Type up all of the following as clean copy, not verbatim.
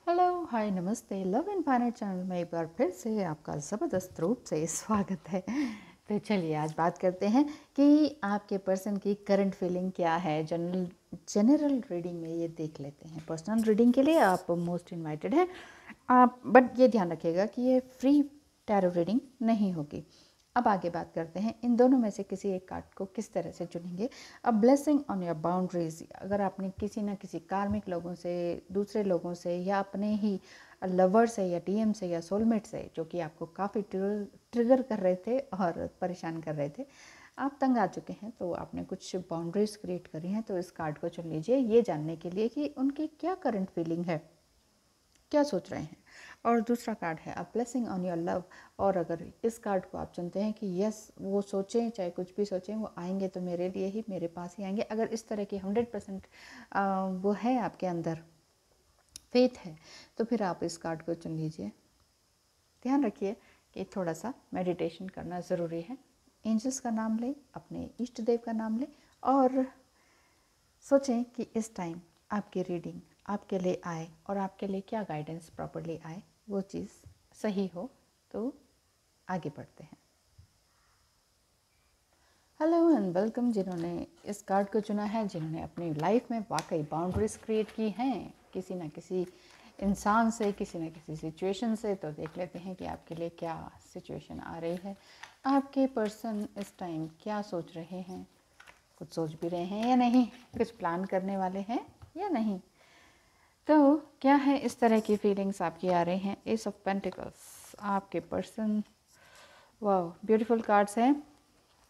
Hello, hi, नमस्ते। Love and फाइनेट channel में एक बार फिर से आपका ज़बरदस्त रूप से स्वागत है। तो चलिए आज बात करते हैं कि आपके पर्सन की करंट फीलिंग क्या है। जनरल रीडिंग में ये देख लेते हैं। पर्सनल रीडिंग के लिए आप मोस्ट इनवाइटेड हैं आप, बट ये ध्यान रखिएगा कि ये फ्री टैरो रीडिंग नहीं होगी। अब आगे बात करते हैं इन दोनों में से किसी एक कार्ड को किस तरह से चुनेंगे। अ ब्लेसिंग ऑन योर बाउंड्रीज। अगर आपने किसी न किसी कार्मिक लोगों से, दूसरे लोगों से, या अपने ही लवर से या डीएम से या सोलमेट से, जो कि आपको काफ़ी ट्रिगर कर रहे थे और परेशान कर रहे थे, आप तंग आ चुके हैं, तो आपने कुछ बाउंड्रीज क्रिएट करी हैं, तो इस कार्ड को चुन लीजिए ये जानने के लिए कि उनकी क्या करंट फीलिंग है, क्या सोच रहे हैं। और दूसरा कार्ड है अ ब्लेसिंग ऑन योर लव। और अगर इस कार्ड को आप चुनते हैं कि यस, वो सोचें चाहे कुछ भी सोचें, वो आएंगे तो मेरे लिए ही, मेरे पास ही आएंगे, अगर इस तरह की 100% वो है आपके अंदर फेथ है, तो फिर आप इस कार्ड को चुन लीजिए। ध्यान रखिए कि थोड़ा सा मेडिटेशन करना ज़रूरी है। एंजल्स का नाम लें, अपने इष्ट देव का नाम लें, और सोचें कि इस टाइम आपकी रीडिंग आपके लिए आए और आपके लिए क्या गाइडेंस प्रॉपरली आए, वो चीज़ सही हो तो आगे बढ़ते हैं। Hello and welcome. जिन्होंने इस कार्ड को चुना है, जिन्होंने अपनी लाइफ में वाकई बाउंड्रीज क्रिएट की हैं किसी न किसी इंसान से, किसी न किसी सिचुएशन से, तो देख लेते हैं कि आपके लिए क्या सिचुएशन आ रही है। आपके पर्सन इस टाइम क्या सोच रहे हैं, कुछ सोच भी रहे हैं या नहीं, कुछ प्लान करने वाले हैं या नहीं, तो क्या है इस तरह की फीलिंग्स आपकी आ रही हैं। एस ऑफ पेंटिकल्स, आपके पर्सन, वाह ब्यूटीफुल कार्ड्स हैं।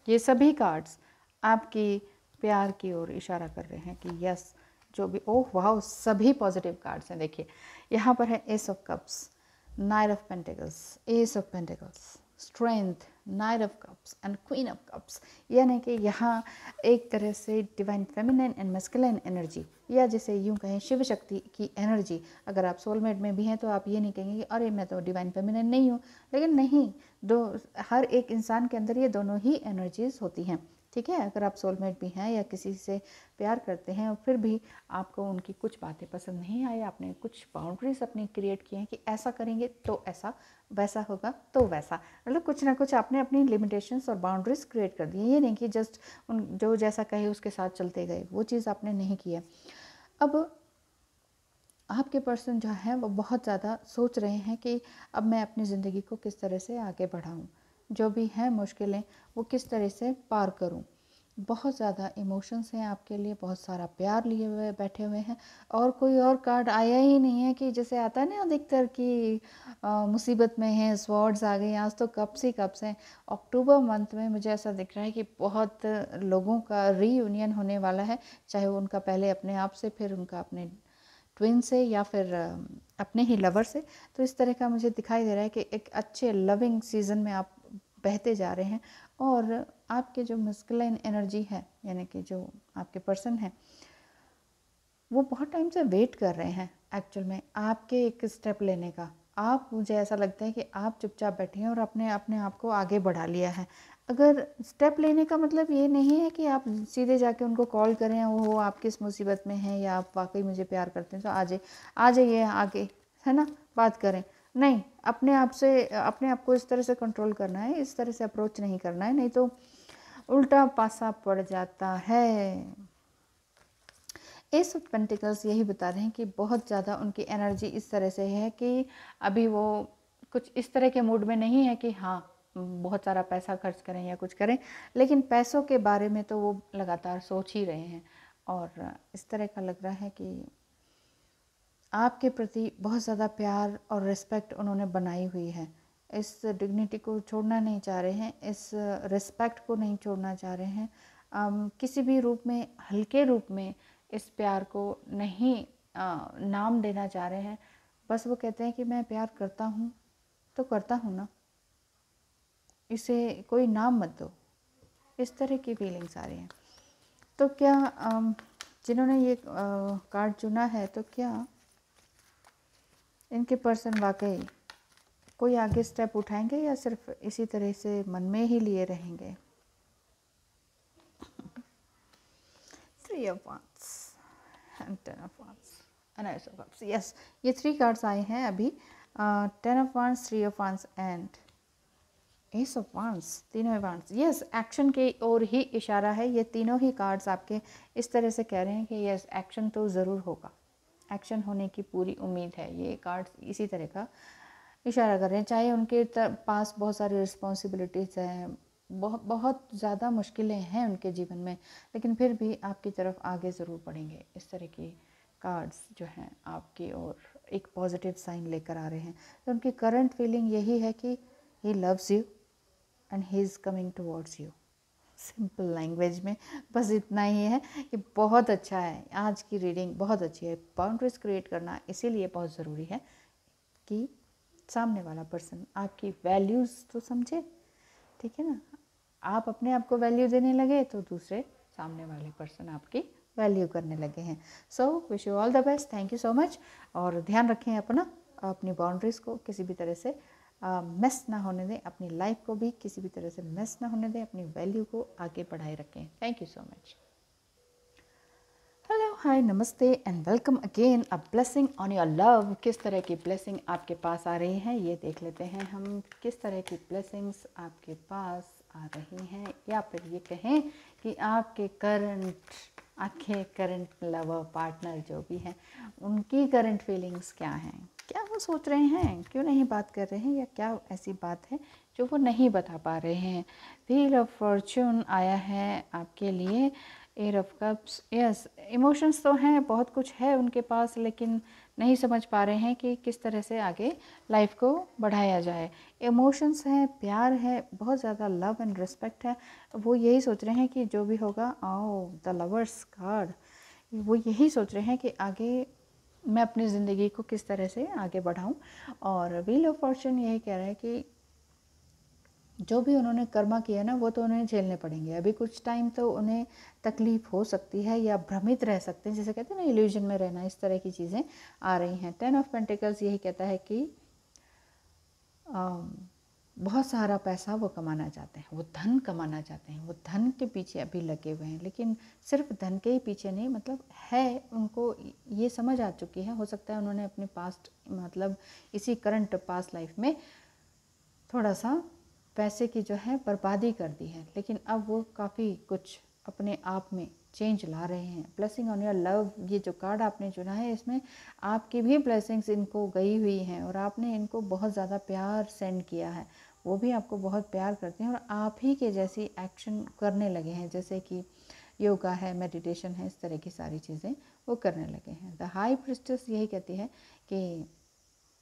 ये सभी कार्ड्स आपकी प्यार की ओर इशारा कर रहे हैं कि यस, जो भी, ओह वाह, सभी पॉजिटिव कार्ड्स हैं। देखिए यहाँ पर है S of cups, night of pentacles, S of pentacles, strength, night of cups and queen of cups. यानी कि यहाँ एक तरह से divine feminine and masculine energy, या जिसे यूँ कहें शिव शक्ति की एनर्जी। अगर आप सोलमेट में भी हैं तो आप ये नहीं कहेंगे कि अरे मैं तो डिवाइन फेमिनिन नहीं हूँ, लेकिन नहीं, दो, हर एक इंसान के अंदर ये दोनों ही एनर्जीज होती हैं। ठीक है, अगर आप सोलमेट भी हैं या किसी से प्यार करते हैं और फिर भी आपको उनकी कुछ बातें पसंद नहीं आई, आपने कुछ बाउंड्रीज अपनी क्रिएट की हैं कि ऐसा करेंगे तो ऐसा, वैसा होगा तो वैसा, मतलब कुछ ना कुछ आपने अपनी लिमिटेशंस और बाउंड्रीज क्रिएट कर दी। ये नहीं कि जस्ट उन जो जैसा कहे उसके साथ चलते गए, वो चीज़ आपने नहीं की है। अब आपके पर्सन जो है वो बहुत ज़्यादा सोच रहे हैं कि अब मैं अपनी ज़िंदगी को किस तरह से आगे बढ़ाऊँ, जो भी हैं मुश्किलें वो किस तरह से पार करूँ। बहुत ज़्यादा इमोशंस हैं आपके लिए, बहुत सारा प्यार लिए हुए बैठे हुए हैं, और कोई और कार्ड आया ही नहीं है कि जैसे आता है ना अधिकतर कि मुसीबत में हैं, स्वॉर्ड्स आ गई। आज तो कप्स ही कप्स हैं। अक्टूबर मंथ में मुझे ऐसा दिख रहा है कि बहुत लोगों का रीयूनियन होने वाला है, चाहे वो उनका पहले अपने आप से, फिर उनका अपने ट्विन से, या फिर अपने ही लवर से। तो इस तरह का मुझे दिखाई दे रहा है कि एक अच्छे लविंग सीज़न में आप बहते जा रहे हैं, और आपके जो मस्कुलिन एनर्जी है, यानी कि जो आपके पर्सन है, वो बहुत टाइम से वेट कर रहे हैं एक्चुअल में आपके एक स्टेप लेने का। आप, मुझे ऐसा लगता है कि आप चुपचाप बैठे हैं और अपने अपने आप को आगे बढ़ा लिया है। अगर स्टेप लेने का मतलब ये नहीं है कि आप सीधे जाके उनको कॉल करें, वो आप किस मुसीबत में हैं या आप वाकई मुझे प्यार करते हैं तो आ जाइए आगे, है ना, बात करें। नहीं, अपने आप से, अपने आप को इस तरह से कंट्रोल करना है, इस तरह से अप्रोच नहीं करना है, नहीं तो उल्टा पासा पड़ जाता है। एस ऑफ पेंटिकल्स यही बता रहे हैं कि बहुत ज़्यादा उनकी एनर्जी इस तरह से है कि अभी वो कुछ इस तरह के मूड में नहीं है कि हाँ बहुत सारा पैसा खर्च करें या कुछ करें, लेकिन पैसों के बारे में तो वो लगातार सोच ही रहे हैं। और इस तरह का लग रहा है कि आपके प्रति बहुत ज़्यादा प्यार और रिस्पेक्ट उन्होंने बनाई हुई है। इस डिग्निटी को छोड़ना नहीं चाह रहे हैं, इस रिस्पेक्ट को नहीं छोड़ना चाह रहे हैं। किसी भी रूप में, हल्के रूप में इस प्यार को नहीं नाम देना चाह रहे हैं। बस वो कहते हैं कि मैं प्यार करता हूँ तो करता हूँ ना, इसे कोई नाम मत दो। इस तरह की फीलिंग्स आ रही हैं। तो क्या जिन्होंने ये कार्ड चुना है, तो क्या इनके पर्सन वाकई कोई आगे स्टेप उठाएंगे या सिर्फ इसी तरह से मन में ही लिए रहेंगे। 3 of Wands and 10 of Wands। And S of cups. Yes, ये 3 कार्ड्स आए हैं अभी, 10 of wands, 3 of wands and S of wands, तीनों वांड्स। यस, एक्शन की ओर ही इशारा है। ये तीनों ही कार्ड्स आपके इस तरह से कह रहे हैं कि यस, एक्शन तो ज़रूर होगा, एक्शन होने की पूरी उम्मीद है। ये कार्ड्स इसी तरह का इशारा कर रहे हैं। चाहे उनके पास बहुत सारी रिस्पॉन्सिबिलिटीज़ हैं, बहुत ज़्यादा मुश्किलें हैं उनके जीवन में, लेकिन फिर भी आपकी तरफ आगे ज़रूर बढ़ेंगे। इस तरह की कार्ड्स जो हैं आपकी ओर एक पॉजिटिव साइन लेकर आ रहे हैं। तो उनकी करंट फीलिंग यही है कि he loves you and he is coming towards you. Simple language में बस इतना ही है कि बहुत अच्छा है। आज की रीडिंग बहुत अच्छी है। बाउंड्रीज क्रिएट करना इसीलिए बहुत ज़रूरी है कि सामने वाला पर्सन आपकी वैल्यूज़ तो समझे, ठीक है ना। आप अपने आप को वैल्यू देने लगे तो दूसरे सामने वाले पर्सन आपकी वैल्यू करने लगे हैं। So wish you all the best, thank you so much. और ध्यान रखें अपनी बाउंड्रीज़ को किसी भी तरह से मिस ना होने दें, अपनी लाइफ को भी किसी भी तरह से मिस ना होने दें, अपनी वैल्यू को आगे बढ़ाए रखें। Thank you so much. Hello, hi, नमस्ते and welcome again. A blessing on your love. किस तरह की ब्लेसिंग आपके पास आ रही है ये देख लेते हैं हम। किस तरह की ब्लेसिंग्स आपके पास आ रही हैं, या फिर ये कहें कि आपके करंट लवर पार्टनर जो भी हैं उनकी करंट फीलिंग्स क्या हैं, क्या वो सोच रहे हैं, क्यों नहीं बात कर रहे हैं, या क्या ऐसी बात है जो वो नहीं बता पा रहे हैं। व्हील ऑफ फॉर्चून आया है आपके लिए, eight of cups. Yes, emotions तो हैं, बहुत कुछ है उनके पास, लेकिन नहीं समझ पा रहे हैं कि किस तरह से आगे लाइफ को बढ़ाया जाए। इमोशंस हैं, प्यार है, बहुत ज़्यादा लव एंड रिस्पेक्ट है। वो यही सोच रहे हैं कि जो भी होगा, द लवर्स कार्ड, वो यही सोच रहे हैं कि आगे मैं अपनी ज़िंदगी को किस तरह से आगे बढ़ाऊं। और व्हील ऑफ फॉर्चून यही कह रहा है कि जो भी उन्होंने कर्मा किया ना वो तो उन्हें झेलने पड़ेंगे। अभी कुछ टाइम तो उन्हें तकलीफ़ हो सकती है या भ्रमित रह सकते हैं, जैसे कहते हैं ना इल्यूजन में रहना, इस तरह की चीज़ें आ रही हैं। 10 ऑफ पेंटिकल्स यही कहता है कि बहुत सारा पैसा वो कमाना चाहते हैं, वो धन कमाना चाहते हैं, वो धन के पीछे अभी लगे हुए हैं। लेकिन सिर्फ धन के ही पीछे नहीं, मतलब है उनको ये समझ आ चुकी है। हो सकता है उन्होंने अपने पास्ट, मतलब इसी करंट पास्ट लाइफ में थोड़ा सा पैसे की जो है बर्बादी कर दी है, लेकिन अब वो काफ़ी कुछ अपने आप में चेंज ला रहे हैं। ब्लेसिंग ऑन योर लव, ये जो कार्ड आपने चुना है इसमें आपकी भी ब्लेसिंग्स इनको गई हुई हैं और आपने इनको बहुत ज़्यादा प्यार सेंड किया है। वो भी आपको बहुत प्यार करते हैं और आप ही के जैसी एक्शन करने लगे हैं, जैसे कि योगा है, मेडिटेशन है, इस तरह की सारी चीज़ें वो करने लगे हैं। द हाई प्रिस्टेस यही कहती है कि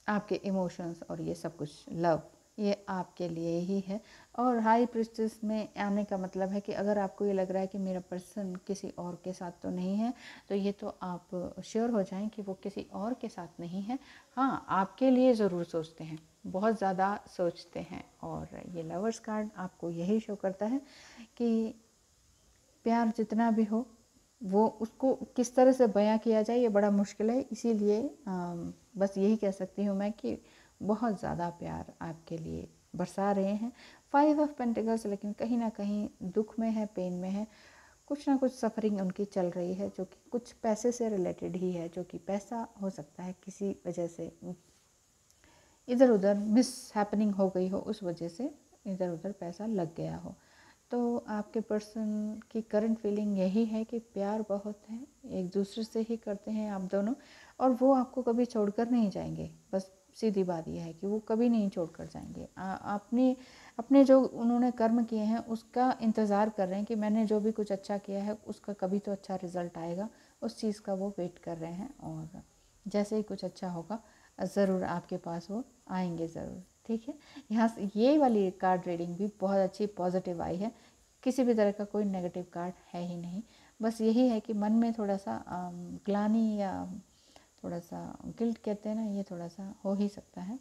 आपके इमोशंस और ये सब कुछ लव ये आपके लिए ही है। और हाई प्रिस्टेस में आने का मतलब है कि अगर आपको ये लग रहा है कि मेरा पर्सन किसी और के साथ तो नहीं है, तो ये तो आप श्योर हो जाएं कि वो किसी और के साथ नहीं है। हाँ, आपके लिए ज़रूर सोचते हैं, बहुत ज़्यादा सोचते हैं। और ये लवर्स कार्ड आपको यही शो करता है कि प्यार जितना भी हो वो उसको किस तरह से बयां किया जाए ये बड़ा मुश्किल है। इसीलिए बस यही कह सकती हूँ मैं कि बहुत ज़्यादा प्यार आपके लिए बरसा रहे हैं। 5 ऑफ पेंटिकल्स, लेकिन कहीं ना कहीं दुख में है, पेन में है, कुछ ना कुछ सफरिंग उनकी चल रही है, जो कि कुछ पैसे से रिलेटेड ही है, जो कि पैसा हो सकता है किसी वजह से इधर उधर मिस हैपनिंग हो गई हो, उस वजह से इधर उधर पैसा लग गया हो। तो आपके पर्सन की करंट फीलिंग यही है कि प्यार बहुत है, एक दूसरे से ही करते हैं आप दोनों, और वो आपको कभी छोड़कर नहीं जाएंगे। बस सीधी बात यह है कि वो कभी नहीं छोड़कर जाएंगे। अपने अपने जो उन्होंने कर्म किए हैं उसका इंतज़ार कर रहे हैं कि मैंने जो भी कुछ अच्छा किया है उसका कभी तो अच्छा रिज़ल्ट आएगा, उस चीज़ का वो वेट कर रहे हैं। और जैसे ही कुछ अच्छा होगा ज़रूर आपके पास वो आएंगे ज़रूर, ठीक है। यहाँ से ये वाली कार्ड रीडिंग भी बहुत अच्छी पॉजिटिव आई है, किसी भी तरह का कोई नेगेटिव कार्ड है ही नहीं। बस यही है कि मन में थोड़ा सा ग्लानि या थोड़ा सा गिल्ट कहते हैं ना, ये थोड़ा सा हो ही सकता है,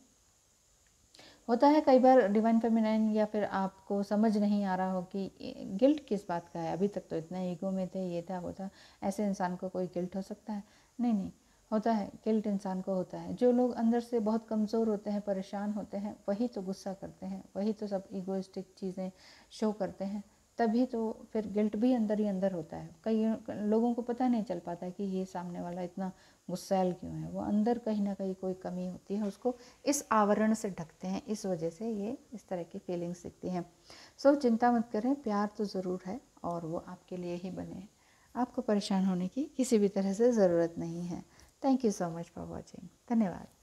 होता है कई बार डिवाइन फेमिनाइन, या फिर आपको समझ नहीं आ रहा हो कि गिल्ट किस बात का है, अभी तक तो इतना ईगो में थे, ये था वो था, ऐसे इंसान को कोई गिल्ट हो सकता है? नहीं नहीं, होता है गिल्ट, इंसान को होता है। जो लोग अंदर से बहुत कमज़ोर होते हैं, परेशान होते हैं, वही तो गुस्सा करते हैं, वही तो सब ईगोइस्टिक चीज़ें शो करते हैं, तभी तो फिर गिल्ट भी अंदर ही अंदर होता है। कई लोगों को पता नहीं चल पाता कि ये सामने वाला इतना वो सैल क्यों है, वो अंदर कहीं ना कहीं कोई कमी होती है, उसको इस आवरण से ढकते हैं, इस वजह से ये इस तरह की फीलिंग्स दिखती हैं। सो चिंता मत करें, प्यार तो ज़रूर है और वो आपके लिए ही बने हैं, आपको परेशान होने की किसी भी तरह से ज़रूरत नहीं है। Thank you so much for watching. धन्यवाद।